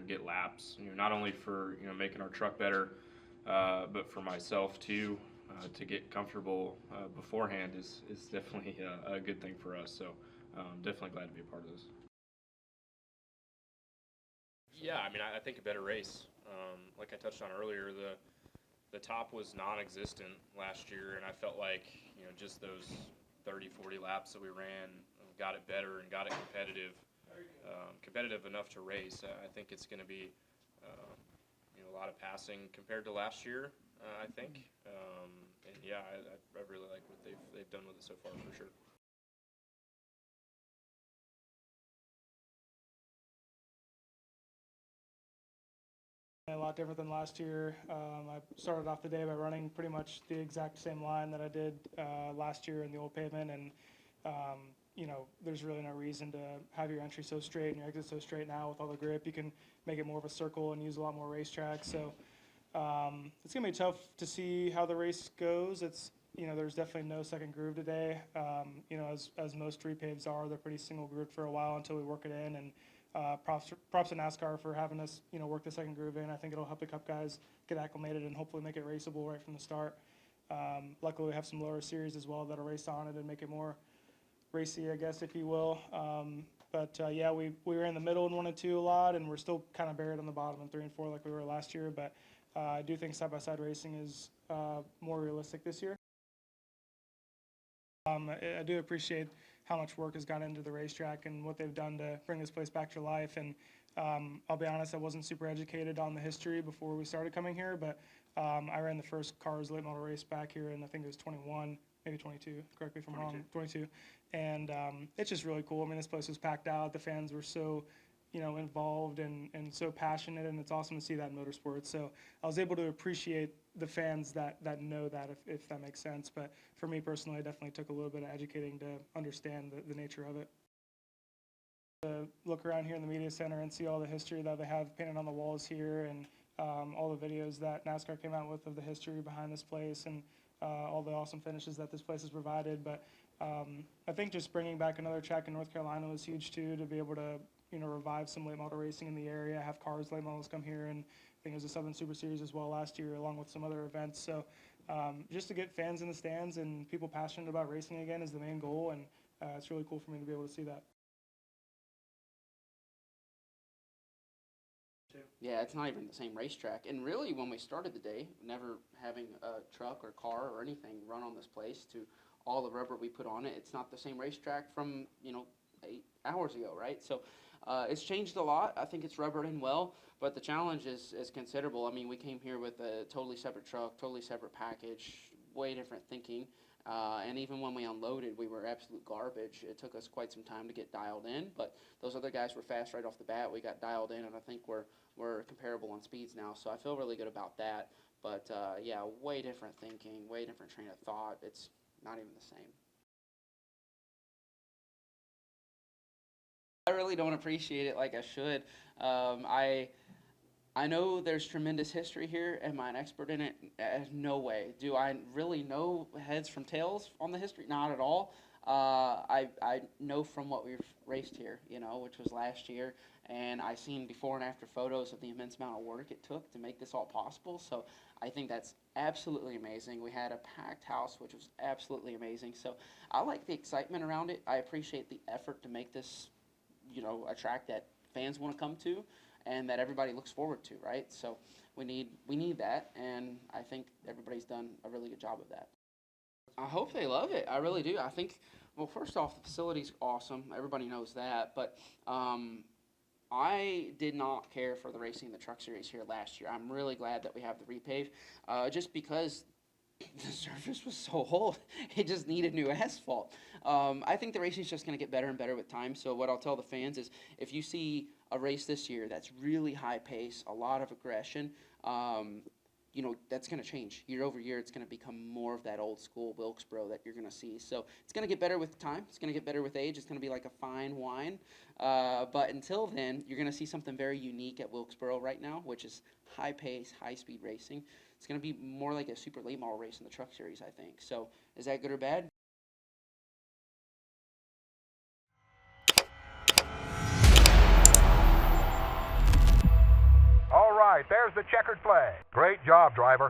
get laps. Not only for making our truck better, but for myself too. To get comfortable beforehand is definitely a good thing for us. So definitely glad to be a part of this. Yeah, I think a better race. Like I touched on earlier, the top was non-existent last year, and I felt like just those 30, 40 laps that we ran got it better and got it competitive enough to race. I think it's going to be a lot of passing compared to last year. I think, and yeah, I really like what they've done with it so far for sure. A lot different than last year. I started off the day by running pretty much the exact same line that I did last year in the old pavement, and there's really no reason to have your entry so straight and your exit so straight now with all the grip. You can make it more of a circle and use a lot more racetrack. So it's gonna be tough to see how the race goes. It's there's definitely no second groove today. As most repaves are, they're pretty single grooved for a while until we work it in. And props to NASCAR for having us, work the second groove in. I think it'll help the Cup guys get acclimated and hopefully make it raceable right from the start. Luckily, we have some lower series as well that'll race on it and make it more racy, I guess, if you will. Yeah, we were in the middle in 1 and 2 a lot, and we're still kind of buried on the bottom in 3 and 4 like we were last year. But I do think side-by-side racing is more realistic this year. I do appreciate how much work has gone into the racetrack and what they've done to bring this place back to life. And I'll be honest, I wasn't super educated on the history before we started coming here, but I ran the first Cars late model race back here, and I think it was 21, maybe 22, correct me if I'm wrong, 22. And it's just really cool. This place was packed out. The fans were so involved and so passionate, and it's awesome to see that in motorsports. So I was able to appreciate the fans that know that, if that makes sense. But for me personally, it definitely took a little bit of educating to understand the nature of it. To look around here in the media center and see all the history that they have painted on the walls here, and all the videos that NASCAR came out with of the history behind this place, and all the awesome finishes that this place has provided. But I think just bringing back another track in North Carolina was huge too, to be able to revive some late model racing in the area, have Cars late models come here, and I think it was the Southern Super Series as well last year, along with some other events. So just to get fans in the stands and people passionate about racing again is the main goal, and it's really cool for me to be able to see that. Yeah, it's not even the same racetrack. And really, when we started the day, never having a truck or car or anything run on this place to all the rubber we put on it, it's not the same racetrack from 8 hours ago, right? So it's changed a lot. I think it's rubbered in well, but the challenge is considerable. We came here with a totally separate truck, totally separate package, way different thinking. And even when we unloaded, we were absolute garbage. It took us quite some time to get dialed in, but those other guys were fast right off the bat. We got dialed in, and I think we're comparable on speeds now, so I feel really good about that. But yeah, way different thinking, way different train of thought. It's not even the same. I really don't appreciate it like I should. I know there's tremendous history here. Am I an expert in it? No way. Do I really know heads from tails on the history? Not at all. I know from what we've raced here, which was last year, and I seen before and after photos of the immense amount of work it took to make this all possible. So I think that's absolutely amazing. We had a packed house, which was absolutely amazing. So I like the excitement around it. I appreciate the effort to make this, a track that fans want to come to and that everybody looks forward to, right? So we need that, and I think everybody's done a really good job of that. I hope they love it. I really do. I think, well, first off, the facility's awesome. Everybody knows that. But I did not care for the racing in the Truck Series here last year. I'm really glad that we have the repave, just because the surface was so old. It just needed new asphalt. I think the racing's just going to get better and better with time. So what I'll tell the fans is, if you see a race this year that's really high pace, a lot of aggression, that's going to change year over year. It's going to become more of that old school Wilkesboro that you're going to see. So it's going to get better with time. It's going to get better with age. It's going to be like a fine wine. But until then, you're going to see something very unique at Wilkesboro right now, which is high pace, high speed racing. It's going to be more like a super late model race in the Truck Series, I think. So is that good or bad? right, there's the checkered flag. Great job, driver.